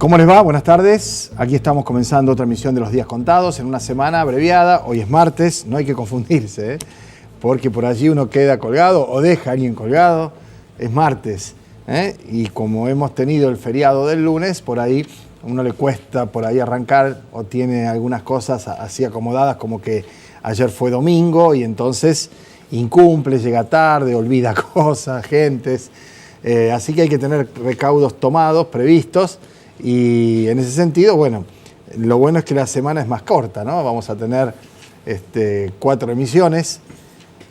¿Cómo les va? Buenas tardes. Aquí estamos comenzando otra emisión de Los Días Contados en una semana abreviada. Hoy es martes, no hay que confundirse, porque por allí uno queda colgado o deja a alguien colgado. Es martes, y como hemos tenido el feriado del lunes, por ahí a uno le cuesta por ahí arrancar o tiene algunas cosas así acomodadas como que ayer fue domingo y entonces incumple, llega tarde, olvida cosas, gentes. Así que hay que tener recaudos tomados, previstos. Y en ese sentido, bueno, lo bueno es que la semana es más corta, ¿no? Vamos a tener 4 emisiones,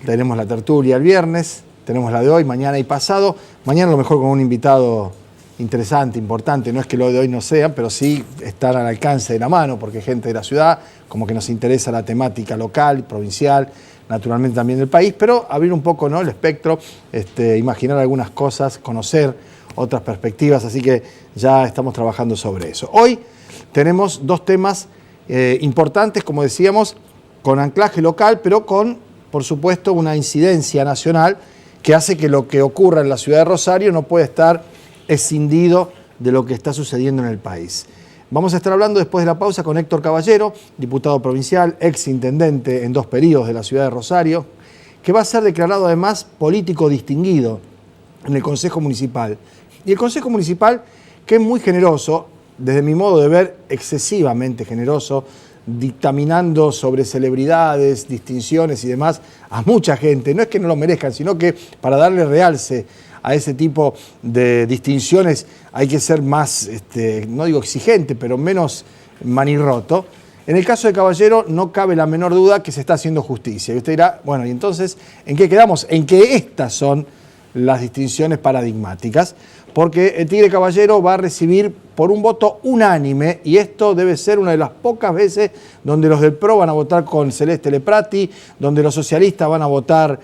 tenemos la tertulia el viernes, tenemos la de hoy, mañana y pasado. Mañana a lo mejor con un invitado interesante, importante, no es que lo de hoy no sea, pero sí están al alcance de la mano, porque gente de la ciudad, como que nos interesa la temática local, provincial, naturalmente también del país, pero abrir un poco, ¿no?, el espectro, imaginar algunas cosas, conocer otras perspectivas, así que ya estamos trabajando sobre eso. Hoy tenemos 2 temas importantes, como decíamos, con anclaje local, pero con, por supuesto, una incidencia nacional que hace que lo que ocurra en la ciudad de Rosario no pueda estar escindido de lo que está sucediendo en el país. Vamos a estar hablando después de la pausa con Héctor Caballero, diputado provincial, ex intendente en 2 periodos de la ciudad de Rosario, que va a ser declarado además político distinguido en el Consejo Municipal. Y el Consejo Municipal, que es muy generoso, desde mi modo de ver, excesivamente generoso, dictaminando sobre celebridades, distinciones y demás a mucha gente. No es que no lo merezcan, sino que para darle realce a ese tipo de distinciones hay que ser más, no digo exigente, pero menos manirroto. En el caso de Caballero no cabe la menor duda que se está haciendo justicia. Y usted dirá, bueno, ¿y entonces en qué quedamos? En que estas son las distinciones paradigmáticas, porque el Tigre Caballero va a recibir por un voto unánime, y esto debe ser una de las pocas veces donde los del PRO van a votar con Celeste Leprati, donde los socialistas van a votar,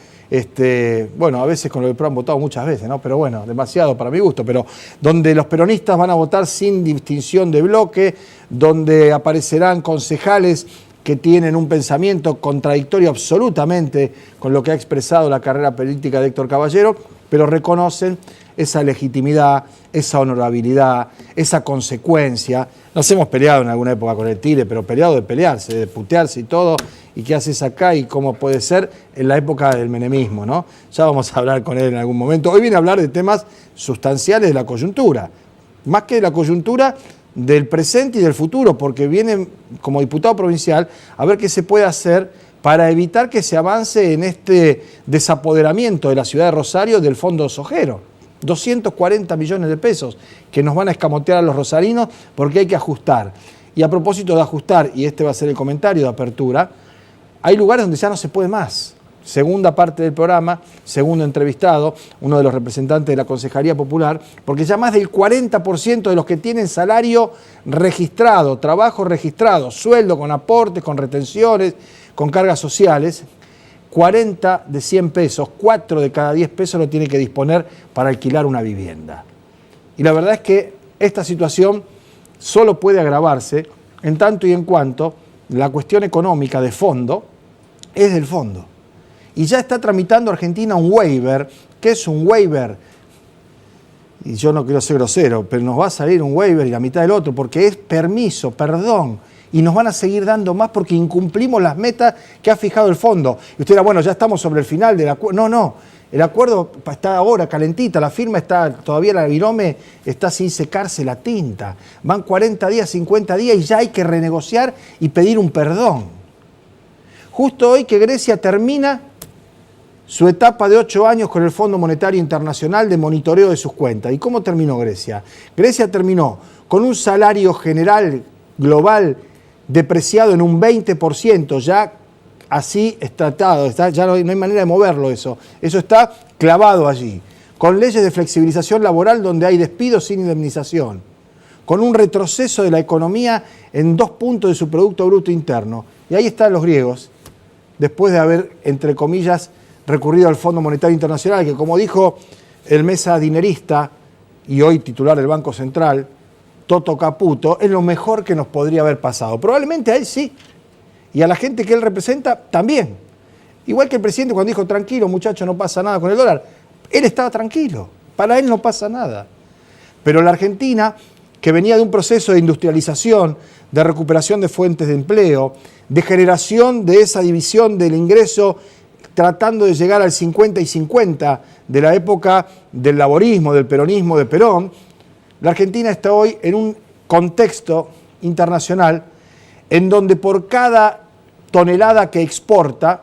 bueno, a veces con los del PRO han votado muchas veces, ¿no? Pero bueno, demasiado para mi gusto, pero donde los peronistas van a votar sin distinción de bloque, donde aparecerán concejales que tienen un pensamiento contradictorio absolutamente con lo que ha expresado la carrera política de Héctor Caballero, pero reconocen esa legitimidad, esa honorabilidad, esa consecuencia. Nos hemos peleado en alguna época con el Tigre, pero peleado de pelearse, de putearse y todo, y qué haces acá y cómo puede ser en la época del menemismo, ¿no? Ya vamos a hablar con él en algún momento. Hoy viene a hablar de temas sustanciales de la coyuntura, más que de la coyuntura del presente y del futuro, porque viene como diputado provincial a ver qué se puede hacer para evitar que se avance en este desapoderamiento de la ciudad de Rosario del Fondo Sojero. 240 millones de pesos que nos van a escamotear a los rosarinos porque hay que ajustar. Y a propósito de ajustar, y este va a ser el comentario de apertura, hay lugares donde ya no se puede más. Segunda parte del programa, segundo entrevistado, uno de los representantes de la Concejalía Popular, porque ya más del 40% de los que tienen salario registrado, trabajo registrado, sueldo con aportes, con retenciones, con cargas sociales, 40 de 100 pesos, 4 de cada 10 pesos lo tiene que disponer para alquilar una vivienda. Y la verdad es que esta situación solo puede agravarse en tanto y en cuanto la cuestión económica de fondo es del fondo. Y ya está tramitando Argentina un waiver. ¿Qué es un waiver? Y yo no quiero ser grosero, pero nos va a salir un waiver y la mitad del otro, porque es permiso, perdón. Y nos van a seguir dando más porque incumplimos las metas que ha fijado el fondo. Y usted dirá, bueno, ya estamos sobre el final del acuerdo. No, el acuerdo está ahora calentita, la firma está, todavía la virome está sin secarse la tinta. Van 40 días, 50 días y ya hay que renegociar y pedir un perdón. Justo hoy que Grecia termina su etapa de 8 años con el Fondo Monetario Internacional de monitoreo de sus cuentas. ¿Y cómo terminó Grecia? Grecia terminó con un salario general global depreciado en un 20%, ya así tratado, ya no hay manera de moverlo eso está clavado allí, con leyes de flexibilización laboral donde hay despidos sin indemnización, con un retroceso de la economía en 2 puntos de su Producto Bruto Interno. Y ahí están los griegos, después de haber, entre comillas, recurrido al Fondo Monetario Internacional, que como dijo el mesa dinerista y hoy titular del Banco Central, Toto Caputo, es lo mejor que nos podría haber pasado. Probablemente a él sí, y a la gente que él representa también. Igual que el presidente cuando dijo, tranquilo muchachos, no pasa nada con el dólar. Él estaba tranquilo, para él no pasa nada. Pero la Argentina que venía de un proceso de industrialización, de recuperación de fuentes de empleo, de generación de esa división del ingreso, tratando de llegar al 50 y 50 de la época del laborismo, del peronismo, de Perón. La Argentina está hoy en un contexto internacional en donde por cada tonelada que exporta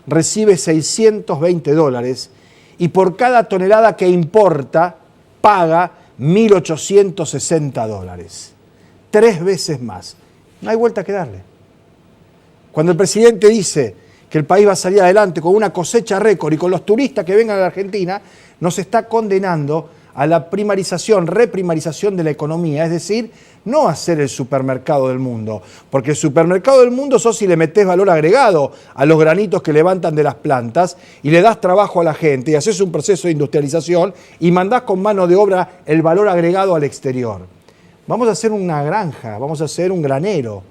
recibe $620 y por cada tonelada que importa paga $1.860. 3 veces más. No hay vuelta que darle. Cuando el presidente dice que el país va a salir adelante con una cosecha récord y con los turistas que vengan a la Argentina, nos está condenando a la primarización, reprimarización de la economía, es decir, no hacer el supermercado del mundo, porque el supermercado del mundo sos si le metés valor agregado a los granitos que levantan de las plantas y le das trabajo a la gente y haces un proceso de industrialización y mandás con mano de obra el valor agregado al exterior. Vamos a hacer una granja, vamos a hacer un granero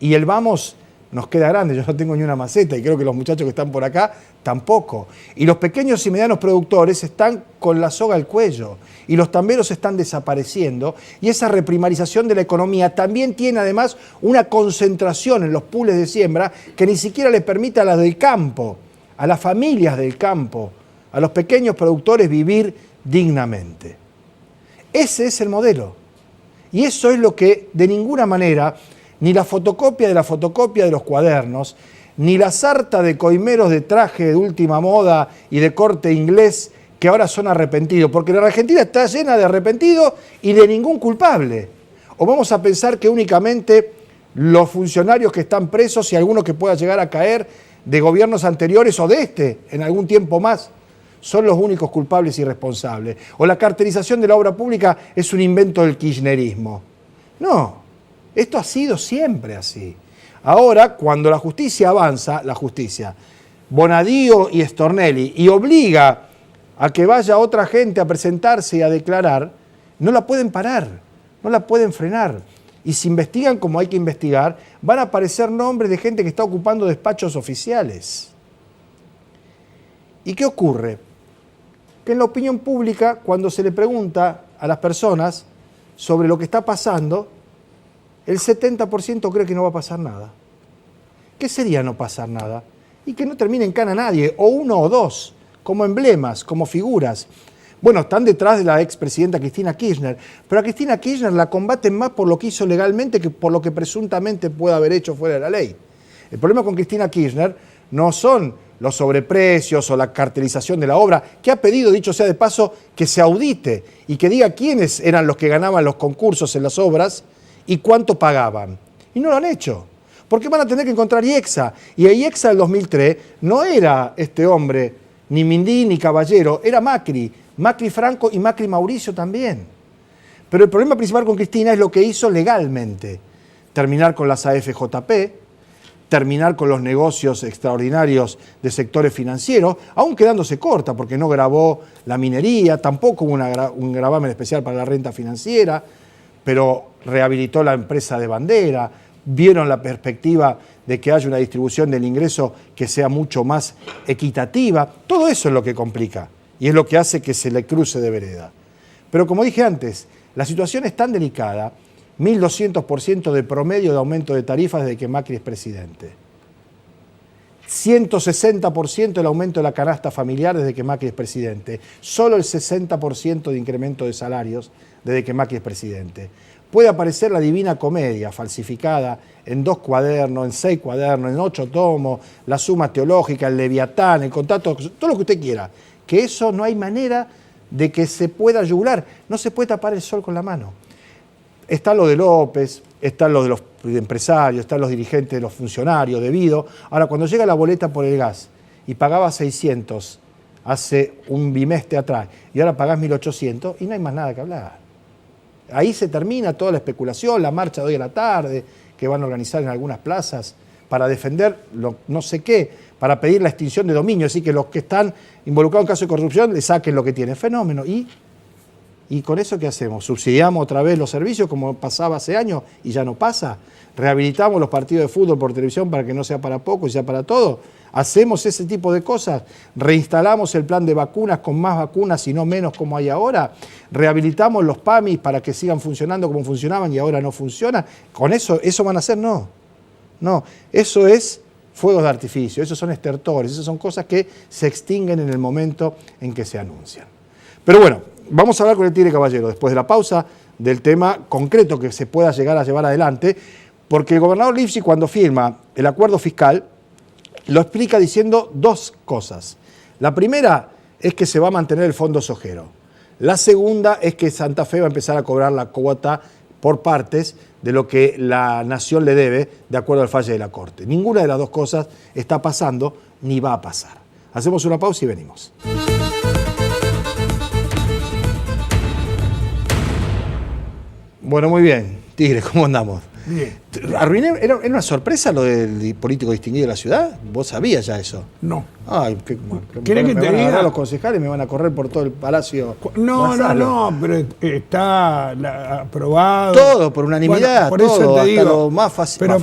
y el vamos nos queda grande, yo no tengo ni una maceta y creo que los muchachos que están por acá tampoco. Y los pequeños y medianos productores están con la soga al cuello y los tamberos están desapareciendo y esa reprimarización de la economía también tiene además una concentración en los pools de siembra que ni siquiera le permite a las del campo, a las familias del campo, a los pequeños productores vivir dignamente. Ese es el modelo y eso es lo que de ninguna manera ni la fotocopia de los cuadernos, ni la sarta de coimeros de traje de última moda y de corte inglés que ahora son arrepentidos, porque la Argentina está llena de arrepentidos y de ningún culpable. O vamos a pensar que únicamente los funcionarios que están presos y algunos que pueda llegar a caer de gobiernos anteriores o de este en algún tiempo más son los únicos culpables y responsables. O la carterización de la obra pública es un invento del kirchnerismo. No. Esto ha sido siempre así. Ahora, cuando la justicia avanza, Bonadío y Stornelli, y obliga a que vaya otra gente a presentarse y a declarar, no la pueden parar, no la pueden frenar. Y si investigan como hay que investigar, van a aparecer nombres de gente que está ocupando despachos oficiales. ¿Y qué ocurre? Que en la opinión pública, cuando se le pregunta a las personas sobre lo que está pasando, el 70% cree que no va a pasar nada. ¿Qué sería no pasar nada? Y que no termine en cana nadie, o uno o dos, como emblemas, como figuras. Bueno, están detrás de la expresidenta Cristina Kirchner, pero a Cristina Kirchner la combaten más por lo que hizo legalmente que por lo que presuntamente puede haber hecho fuera de la ley. El problema con Cristina Kirchner no son los sobreprecios o la cartelización de la obra, que ha pedido, dicho sea de paso, que se audite y que diga quiénes eran los que ganaban los concursos en las obras y cuánto pagaban. Y no lo han hecho, porque van a tener que encontrar IEXA. Y el IEXA del 2003 no era este hombre, ni Mindí ni Caballero, era Macri Franco y Macri Mauricio también. Pero el problema principal con Cristina es lo que hizo legalmente. Terminar con las AFJP, terminar con los negocios extraordinarios de sectores financieros, aún quedándose corta, porque no grabó la minería, tampoco hubo un gravamen especial para la renta financiera, pero rehabilitó la empresa de bandera, vieron la perspectiva de que haya una distribución del ingreso que sea mucho más equitativa. Todo eso es lo que complica y es lo que hace que se le cruce de vereda. Pero como dije antes, la situación es tan delicada, 1.200% de promedio de aumento de tarifas desde que Macri es presidente. 160% el aumento de la canasta familiar desde que Macri es presidente. Solo el 60% de incremento de salarios desde que Macri es presidente. Puede aparecer la Divina Comedia falsificada en 2 cuadernos, en 6 cuadernos, en 8 tomos, la Suma Teológica, el Leviatán, el contrato, todo lo que usted quiera. Que eso no hay manera de que se pueda yugular. No se puede tapar el sol con la mano. Está lo de López, está lo de los empresarios, están los dirigentes de los funcionarios, debido. Ahora, cuando llega la boleta por el gas y pagaba 600 hace un bimestre atrás y ahora pagás 1.800 y no hay más nada que hablar. Ahí se termina toda la especulación, la marcha de hoy a la tarde que van a organizar en algunas plazas para defender no sé qué, para pedir la extinción de dominio, así que los que están involucrados en casos de corrupción le saquen lo que tienen. Fenómeno. ¿Y ¿Y con eso qué hacemos? ¿Subsidiamos otra vez los servicios como pasaba hace años y ya no pasa? ¿Rehabilitamos los partidos de fútbol por televisión para que no sea para poco y sea para todo? ¿Hacemos ese tipo de cosas? ¿Reinstalamos el plan de vacunas con más vacunas y no menos como hay ahora? ¿Rehabilitamos los PAMI para que sigan funcionando como funcionaban y ahora no funcionan? ¿Con eso van a hacer? No. No, eso es fuegos de artificio, esos son estertores, esas son cosas que se extinguen en el momento en que se anuncian. Pero bueno, vamos a hablar con el Tigre Caballero después de la pausa del tema concreto que se pueda llegar a llevar adelante, porque el gobernador Lifshitz, cuando firma el acuerdo fiscal, lo explica diciendo dos cosas. La primera es que se va a mantener el fondo sojero. La segunda es que Santa Fe va a empezar a cobrar la cuota por partes de lo que la nación le debe de acuerdo al fallo de la Corte. Ninguna de las dos cosas está pasando ni va a pasar. Hacemos una pausa y venimos. Bueno, muy bien. Tigre, ¿cómo andamos? Bien. Arruiné, ¿era una sorpresa lo del político distinguido de la ciudad? ¿Vos sabías ya eso? No. Ay, ¿Querés que me te van a diga? agarrar los concejales y me van a correr por todo el palacio. No, pero está aprobado. Todo, por unanimidad, Bueno, por todo, eso te digo, hasta lo más fácil, pero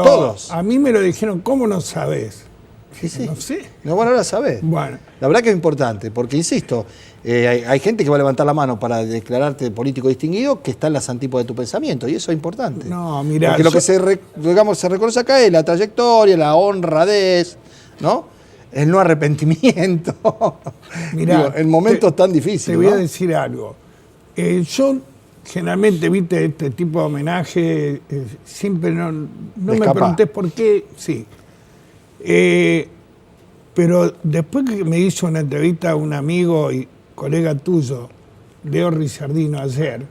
todos. a mí me lo dijeron, ¿cómo no sabés? Sí. No sé. No, bueno, ahora sabés. Bueno. La verdad que es importante, porque insisto, hay gente que va a levantar la mano para declararte político distinguido que está en las antípodas de tu pensamiento, y eso es importante. No, mirá. Porque lo que se reconoce acá es la trayectoria, la honradez, ¿no? El no arrepentimiento. Mirá, digo, en momentos tan difíciles. Te voy ¿no? a decir algo. Yo generalmente, viste, este tipo de homenaje, siempre no me preguntés por qué, sí. Pero después que me hizo una entrevista a un amigo y colega tuyo, Leo Rizzardino, ayer,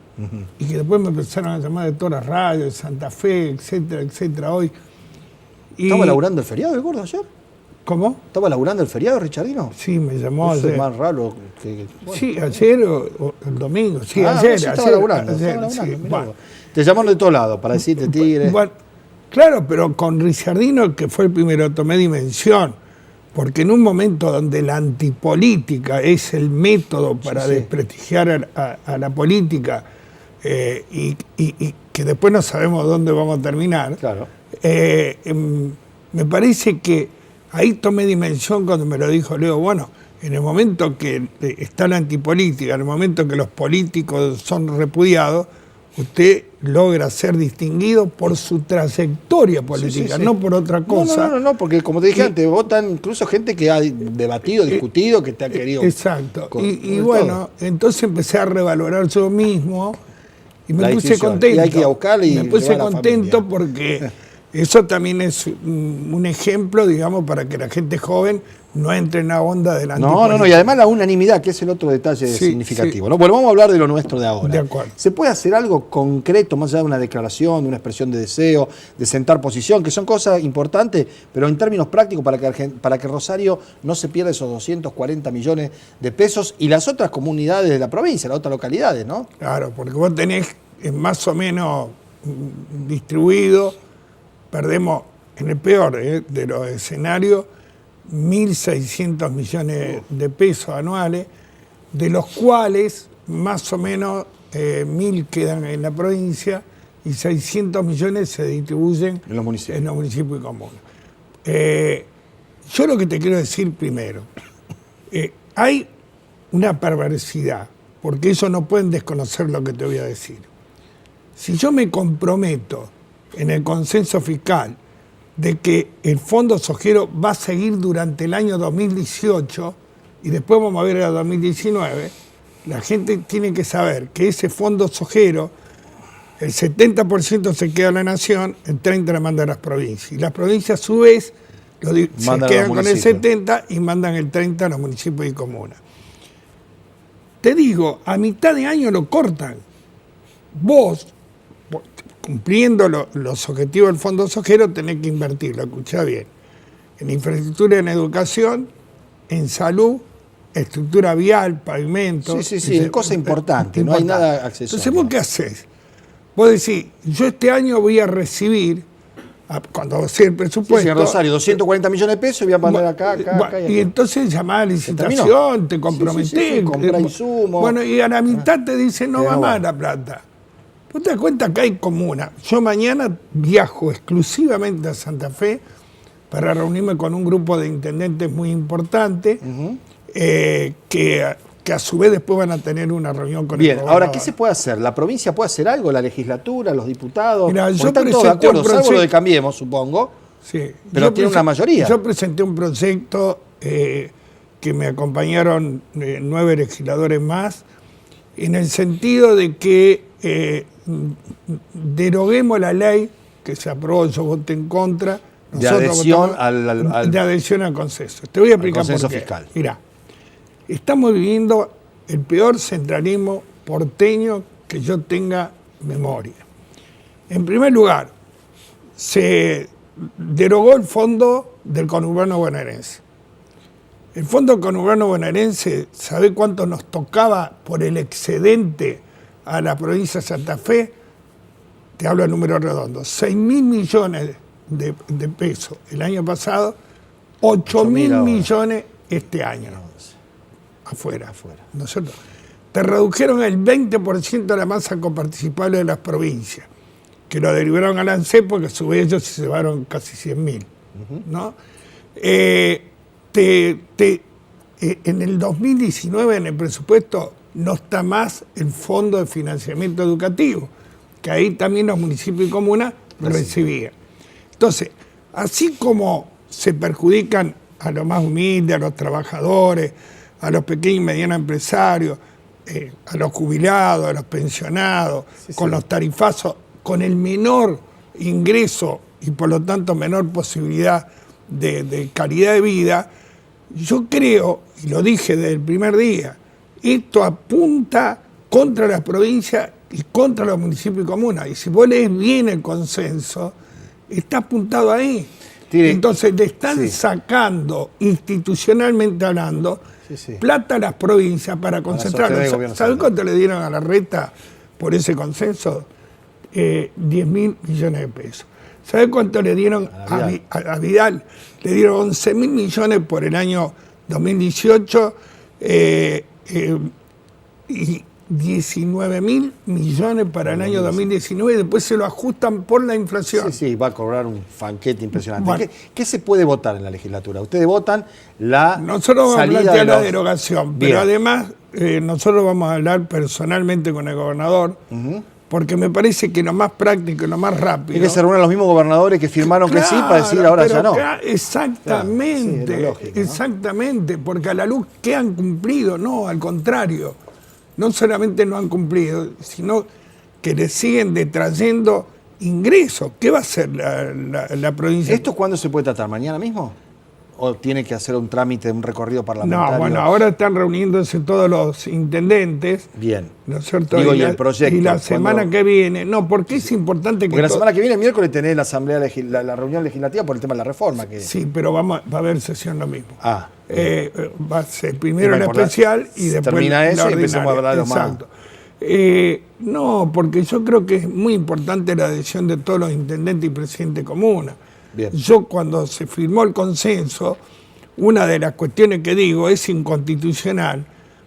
y que después me empezaron a llamar de todas las radios, de Santa Fe, etcétera, etcétera, hoy. ¿Estaba laburando el feriado el gordo ayer? ¿Cómo? ¿Estaba laburando el feriado, Richardino? Sí, me llamó Eso ayer. es más raro que... Bueno. Sí, ayer o el domingo. Sí, ayer. ayer. Estaba laburando. Sí, bueno. Te llamaron de todos lados para decirte Tigre. Bueno, claro, pero con Rizzardino, que fue el primero, tomé dimensión. Porque en un momento donde la antipolítica es el método para desprestigiar a la política y que después no sabemos dónde vamos a terminar, claro. Me parece que ahí tomé dimensión cuando me lo dijo Leo. Bueno, en el momento que está la antipolítica, en el momento que los políticos son repudiados, usted logra ser distinguido por su trayectoria política, no por otra cosa. No, porque como te dije antes, votan incluso gente que ha debatido, discutido, que te ha querido... Exacto. Y bueno, entonces empecé a revalorar yo mismo y me puse contento. Y hay que ir a buscarle y me puse contento familia. porque eso también es un ejemplo, digamos, para que la gente joven no entre en la onda de la antipolítica. No, y además la unanimidad, que es el otro detalle significativo. Sí. ¿No? Bueno, vamos a hablar de lo nuestro de ahora. De acuerdo. ¿Se puede hacer algo concreto, más allá de una declaración, de una expresión de deseo, de sentar posición, que son cosas importantes, pero en términos prácticos para que Rosario no se pierda esos 240 millones de pesos y las otras comunidades de la provincia, las otras localidades, ¿no? Claro, porque vos tenés más o menos distribuido, perdemos en el peor de los escenarios, 1.600 millones de pesos anuales, de los cuales más o menos 1.000 quedan en la provincia y 600 millones se distribuyen en los municipios y comunas. Yo lo que te quiero decir primero, hay una perversidad, porque ellos no pueden desconocer lo que te voy a decir. Si yo me comprometo en el consenso fiscal de que el fondo sojero va a seguir durante el año 2018 y después vamos a ver el 2019, la gente tiene que saber que ese fondo sojero, el 70% se queda a la nación, el 30% le manda a las provincias. Y las provincias a su vez se quedan con el 70% y mandan el 30% a los municipios y comunas. Te digo, a mitad de año lo cortan. Vos, cumpliendo los objetivos del fondo sojero, tenés que invertirlo, escuchá bien, en infraestructura, en educación, en salud, estructura vial, pavimento. Sí, es cosa importante, no hay nada accesorio. Entonces, ¿vos qué hacés? Vos decís, yo este año voy a recibir cuando hacía el presupuesto. Sí, Rosario, 240 millones de pesos, voy a poner acá y acá. Y entonces llamás a licitación, te comprometés. Comprar insumos. Bueno, y a la mitad te dicen, no va más la plata. ¿Vos te das cuenta que hay comuna? Yo mañana viajo exclusivamente a Santa Fe para reunirme con un grupo de intendentes muy importante, que a su vez después van a tener una reunión con el gobernador. Ahora, ¿qué se puede hacer? ¿La provincia puede hacer algo? ¿La legislatura, los diputados? Mirá, yo están todos de acuerdo, salvo lo de Cambiemos, supongo. Sí. Pero tiene una mayoría. Yo presenté un proyecto que me acompañaron 9 legisladores más, en el sentido de que deroguemos la ley que se aprobó, yo voté en contra. De adhesión de adhesión al consenso. Te voy a explicar por qué. Fiscal. Mirá, estamos viviendo el peor centralismo porteño que yo tenga memoria. En primer lugar, se derogó el fondo del conurbano bonaerense. El fondo conurbano bonaerense, ¿sabe cuánto nos tocaba por el excedente a la provincia de Santa Fe? Te hablo de números redondos. 6.000 millones de pesos el año pasado, 8.000 millones este año. Afuera. ¿No es cierto? Te redujeron el 20% de la masa coparticipable de las provincias, que lo derivaron a la ANSES porque a su vez ellos se llevaron casi 100.000. ¿No? En el 2019, en el presupuesto, no está más el Fondo de Financiamiento Educativo, que ahí también los municipios y comunas recibían. Entonces, así como se perjudican a los más humildes, a los trabajadores, a los pequeños y medianos empresarios, a los jubilados, a los pensionados, con los tarifazos, con el menor ingreso y por lo tanto menor posibilidad de calidad de vida, yo creo, y lo dije desde el primer día, esto apunta contra las provincias y contra los municipios y comunas. Y si vos lees bien el consenso, está apuntado ahí. Entonces le están sacando, institucionalmente hablando, plata a las provincias para concentrarlo. ¿Sabés cuánto le dieron a Larreta por ese consenso? 10.000 millones de pesos. ¿Sabés cuánto le dieron a Vidal? Le dieron 11.000 millones por el año 2018 y 19.000 millones para el año 2019 y después se lo ajustan por la inflación. Sí, va a cobrar un banquete impresionante. Bueno, ¿Qué se puede votar en la legislatura? Ustedes votan la Nosotros vamos a plantear la derogación, pero además nosotros vamos a hablar personalmente con el gobernador, porque me parece que lo más práctico y lo más rápido... Es que se reúnen los mismos gobernadores que firmaron que sí para decir ahora ya no. Exactamente, lógico, ¿no? Exactamente, porque a la luz que han cumplido, no, al contrario. No solamente no han cumplido, sino que le siguen detrayendo ingresos. ¿Qué va a hacer la provincia? ¿Esto cuándo se puede tratar? ¿Mañana mismo? ¿O tiene que hacer un trámite, un recorrido parlamentario? No, bueno, ahora están reuniéndose todos los intendentes. Bien. ¿No es cierto? Digo, y el proyecto. Y la semana que viene. No, porque es importante que... Porque la semana que viene, el miércoles, tenés la asamblea, la reunión legislativa por el tema de la reforma. Sí, pero va a haber sesión lo mismo. Va a ser primero la especial y después termina eso la y empezamos a hablar de más. Exacto. No, porque yo creo que es muy importante la adhesión de todos los intendentes y presidentes de comuna. Bien. Yo cuando se firmó el consenso, una de las cuestiones que digo es inconstitucional,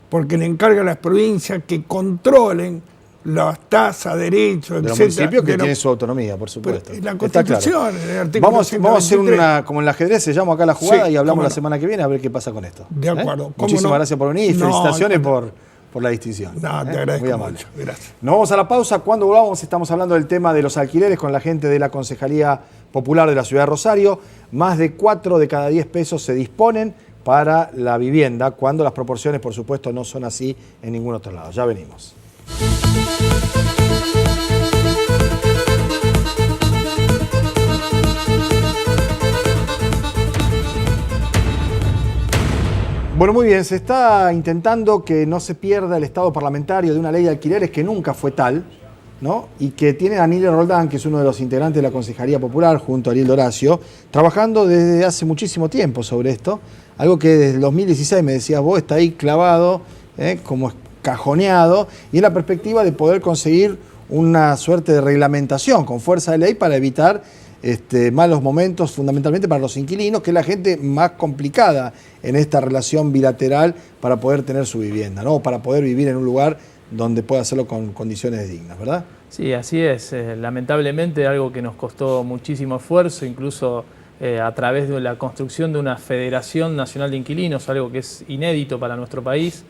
porque le encarga a las provincias que controlen las tasas, derechos, de los municipios que tienen su autonomía, por supuesto. La Constitución, claro. el artículo Vamos a hacer como en el ajedrez, se llama acá la jugada y hablamos la semana que viene a ver qué pasa con esto. De acuerdo. Muchísimas gracias por venir y felicitaciones por la distinción. No, te agradezco mucho. Gracias. Nos vamos a la pausa. Cuando volvamos estamos hablando del tema de los alquileres con la gente de la Concejalía Popular de la Ciudad de Rosario. Más de 4 de cada 10 pesos se disponen para la vivienda, cuando las proporciones, por supuesto, no son así en ningún otro lado. Ya venimos. Bueno, muy bien, se está intentando que no se pierda el estado parlamentario de una ley de alquileres que nunca fue tal, ¿no? Y que tiene a Aníbal Roldán, que es uno de los integrantes de la Concejalía Popular, junto a Ariel Horacio, trabajando desde hace muchísimo tiempo sobre esto, algo que desde el 2016, me decías vos, está ahí clavado, como cajoneado, y en la perspectiva de poder conseguir una suerte de reglamentación con fuerza de ley para evitar malos momentos fundamentalmente para los inquilinos, que es la gente más complicada en esta relación bilateral para poder tener su vivienda, ¿no? Para poder vivir en un lugar donde pueda hacerlo con condiciones dignas, ¿verdad? Sí, así es. Lamentablemente algo que nos costó muchísimo esfuerzo, incluso a través de la construcción de una Federación Nacional de Inquilinos, algo que es inédito para nuestro país.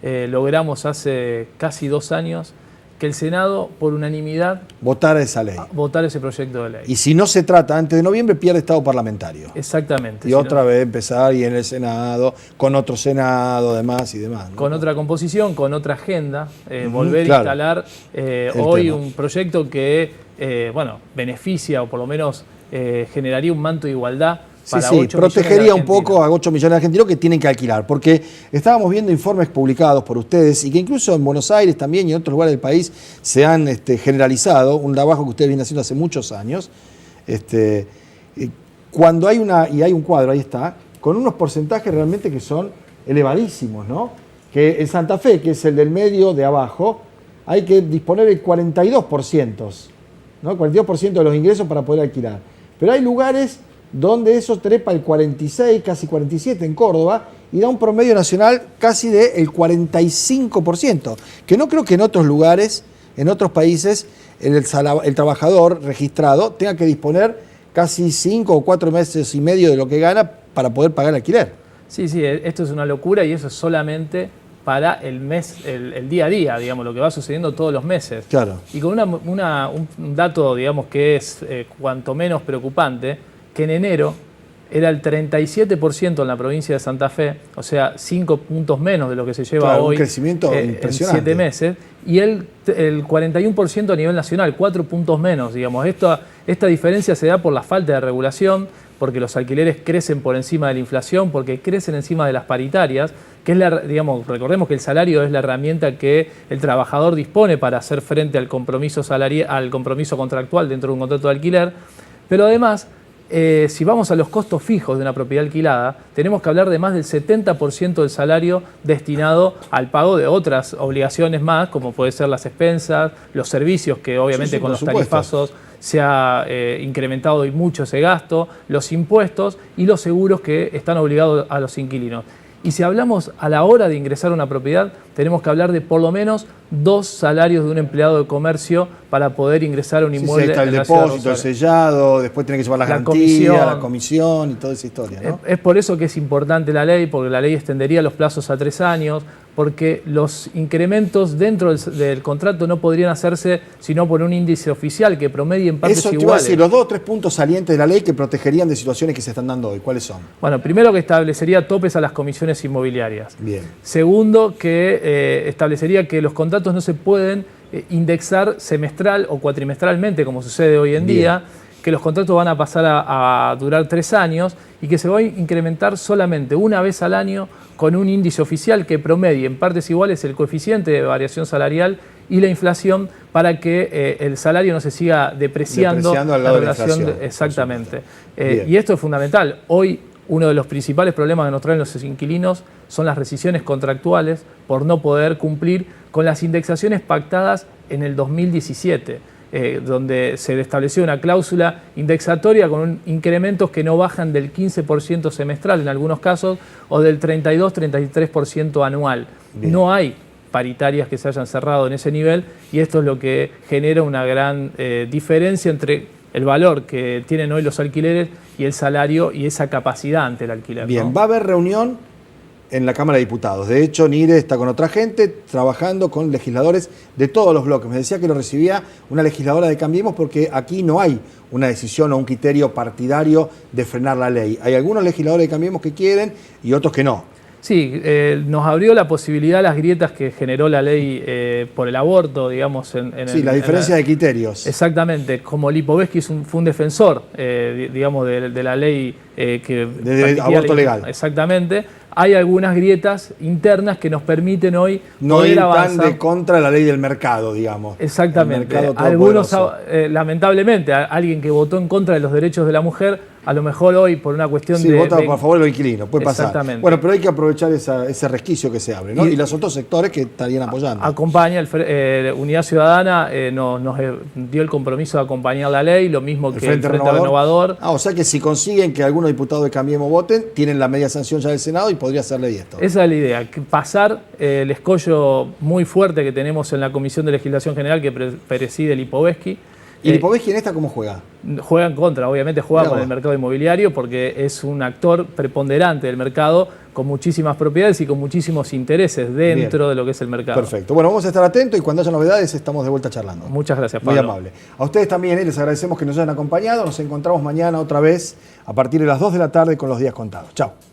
Logramos hace casi 2 años que el Senado, por unanimidad, votara esa ley. Votar ese proyecto de ley. Y si no se trata antes de noviembre, pierde estado parlamentario. Exactamente. Y otra vez empezar y en el Senado, con otro Senado, demás y demás, ¿no? Con otra composición, con otra agenda, volver a instalar hoy tema. Un proyecto que, beneficia o por lo menos generaría un manto de igualdad. Para 8 millones de protegería un argentinos. poco a 8 millones de argentinos que tienen que alquilar, porque estábamos viendo informes publicados por ustedes y que incluso en Buenos Aires también y en otros lugares del país se han generalizado, un trabajo que ustedes vienen haciendo hace muchos años, cuando hay hay un cuadro, ahí está, con unos porcentajes realmente que son elevadísimos, ¿no? Que en Santa Fe, que es el del medio de abajo, hay que disponer el 42%, ¿no? 42% de los ingresos para poder alquilar. Pero hay lugares donde eso trepa el 46, casi 47 en Córdoba, y da un promedio nacional casi del 45%, que no creo que en otros lugares, en otros países, el trabajador registrado tenga que disponer casi 5 o 4 meses y medio de lo que gana para poder pagar el alquiler. Sí, esto es una locura y eso es solamente para el mes, el día a día, digamos, lo que va sucediendo todos los meses. Claro. Y con un dato, digamos, que es cuanto menos preocupante, que en enero era el 37% en la provincia de Santa Fe, o sea, 5 puntos menos de lo que se lleva hoy. Un crecimiento impresionante. En 7 meses, y el 41% a nivel nacional, 4 puntos menos, digamos. Esta diferencia se da por la falta de regulación, porque los alquileres crecen por encima de la inflación, porque crecen encima de las paritarias, que es recordemos que el salario es la herramienta que el trabajador dispone para hacer frente al compromiso al compromiso contractual dentro de un contrato de alquiler, pero además, si vamos a los costos fijos de una propiedad alquilada, tenemos que hablar de más del 70% del salario destinado al pago de otras obligaciones más, como puede ser las expensas, los servicios, que obviamente con los tarifazos se ha incrementado y mucho ese gasto, los impuestos y los seguros que están obligados a los inquilinos. Y si hablamos a la hora de ingresar a una propiedad, tenemos que hablar de por lo menos 2 salarios de un empleado de comercio para poder ingresar a un inmueble. Sí, está el depósito, el sellado, después tiene que llevar la garantía, la comisión y toda esa historia, ¿no? Es por eso que es importante la ley, porque la ley extendería los plazos a 3 años, porque los incrementos dentro del contrato no podrían hacerse sino por un índice oficial que promedie en partes iguales. Eso te iguales. iba a decir, los 2 o 3 puntos salientes de la ley que protegerían de situaciones que se están dando hoy, ¿cuáles son? Bueno, primero que establecería topes a las comisiones inmobiliarias. Bien. Segundo, que establecería que los contratos no se pueden indexar semestral o cuatrimestralmente, como sucede hoy en día, que los contratos van a pasar a durar 3 años y que se va a incrementar solamente una vez al año con un índice oficial que promedie en partes iguales el coeficiente de variación salarial y la inflación para que el salario no se siga depreciando al lado de la inflación. Exactamente. Y esto es fundamental. Hoy uno de los principales problemas que nos traen los inquilinos son las rescisiones contractuales por no poder cumplir con las indexaciones pactadas en el 2017. Donde se estableció una cláusula indexatoria con incrementos que no bajan del 15% semestral en algunos casos o del 32-33% anual. Bien. No hay paritarias que se hayan cerrado en ese nivel y esto es lo que genera una gran diferencia entre el valor que tienen hoy los alquileres y el salario y esa capacidad ante el alquiler. Bien, ¿no? Va a haber reunión en la Cámara de Diputados. De hecho, NIRE está con otra gente, trabajando con legisladores de todos los bloques. Me decía que lo recibía una legisladora de Cambiemos porque aquí no hay una decisión o un criterio partidario de frenar la ley. Hay algunos legisladores de Cambiemos que quieren y otros que no. Sí, nos abrió la posibilidad las grietas que generó la ley por el aborto, digamos. La diferencia de criterios. Exactamente, como Lipovetsky fue un defensor, digamos, de la ley que... De aborto legal. Exactamente. Hay algunas grietas internas que nos permiten hoy no poder ir avanzar. tan de contra la ley del mercado, digamos. Exactamente. Algunos, lamentablemente, alguien que votó en contra de los derechos de la mujer a lo mejor hoy por una cuestión Sí, vota por favor de los inquilinos, puede pasar. Exactamente. Bueno, pero hay que aprovechar ese resquicio que se abre, ¿no? Y los otros sectores que estarían apoyando. Acompaña, Unidad Ciudadana nos dio el compromiso de acompañar la ley, lo mismo que el Frente Renovador. O sea que si consiguen que algunos diputados de Cambiemos voten, tienen la media sanción ya del Senado y podría ser ley esto. Esa es la idea, pasar el escollo muy fuerte que tenemos en la Comisión de Legislación General que preside Lipovetsky. ¿Y Lipovetsky en esta cómo juega? Juega en contra, obviamente juega con el mercado inmobiliario porque es un actor preponderante del mercado con muchísimas propiedades y con muchísimos intereses dentro de lo que es el mercado. Perfecto. Bueno, vamos a estar atentos y cuando haya novedades estamos de vuelta charlando. Muchas gracias, Pablo. Muy amable. A ustedes también les agradecemos que nos hayan acompañado. Nos encontramos mañana otra vez a partir de las 2 de la tarde con los días contados. Chao.